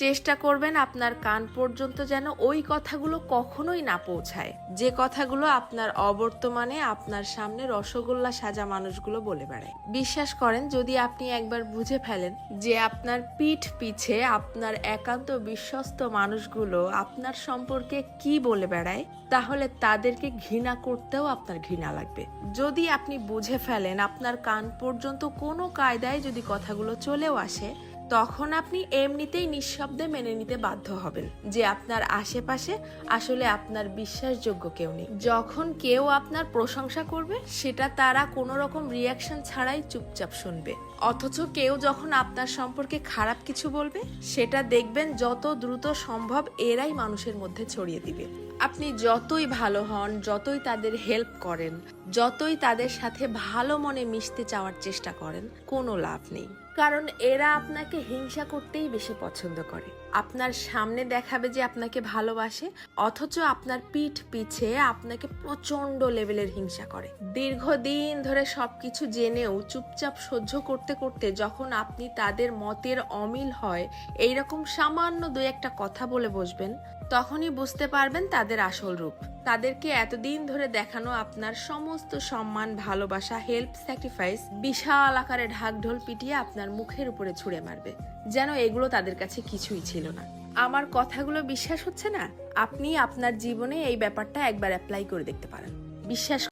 চেষ্টা করবেন আপনার কান পর্যন্ত যেন ওই কথাগুলো কখনোই না পৌঁছায়, যে কথাগুলো আপনার অবর্তমানে আপনার সামনে রসগোল্লা সাজা মানুষগুলো বলে বেড়ায়। বিশ্বাস করেন, যদি আপনি একবার বুঝে ফেলেন যে আপনার পিঠ পিছে আপনার একান্ত বিশ্বস্ত মানুষগুলো আপনার সম্পর্কে কি বলে বেড়ায়, তাহলে তাদেরকে ঘৃণা করতেও আপনার ঘৃণা লাগবে। যদি আপনি বুঝে ফেলেন আপনার কান পর্যন্ত কোনো কায়দায় যদি কথাগুলো চলেও আসে, তখন আপনি এমনিতেই নিঃশব্দে মেনে নিতে বাধ্য হবেন যে আপনার আশেপাশে আসলে আপনার বিশ্বাসযোগ্য কেউ নেই। যখন কেউ আপনার প্রশংসা করবে, সেটা তারা কোনো রকম রিয়াকশন ছাড়াই চুপচাপ শুনবে। অথচ কেউ যখন আপনার সম্পর্কে খারাপ কিছু বলবে, সেটা দেখবেন যত দ্রুত সম্ভব এরাই মানুষের মধ্যে ছড়িয়ে দিবে। আপনি যতই ভালো হন, যতই তাদের হেল্প করেন, যতই তাদের সাথে ভালো মনে মিশতে চাওয়ার চেষ্টা করেন, কোনো লাভ নেই। কারণ এরা আপনাকে হিংসা করতেই বেশি পছন্দ করে। আপনার সামনে দেখাবে যে আপনাকে ভালোবাসে, অথচ আপনার পিঠ পিছে আপনাকে প্রচন্ড লেভেলের হিংসা করে। দীর্ঘদিন ধরে সবকিছু জেনেও চুপচাপ সহ্য করতে করতে যখন আপনি তাদের মতের অমিল হয় এইরকম সামান্য দুই একটা কথা বলে বসবেন, তখনই বুঝতে পারবেন তাদের আসল রূপ। তাদেরকে এতদিন ধরে দেখানো আপনার সমস্ত সম্মান, ভালোবাসা, হেল্প, স্যাক্রিফাইস বিশাল আকারে ঢাকঢোল পিটিয়ে আপনার মুখের উপরে ছুঁড়ে মারবে, যেন এগুলো তাদের কাছে কিছুই ছিল না। আমার কথাগুলো বিশ্বাস হচ্ছে না? আপনি আপনার জীবনে এই ব্যাপারটা একবার অ্যাপ্লাই করে দেখতে পারেন। বিশ্বাস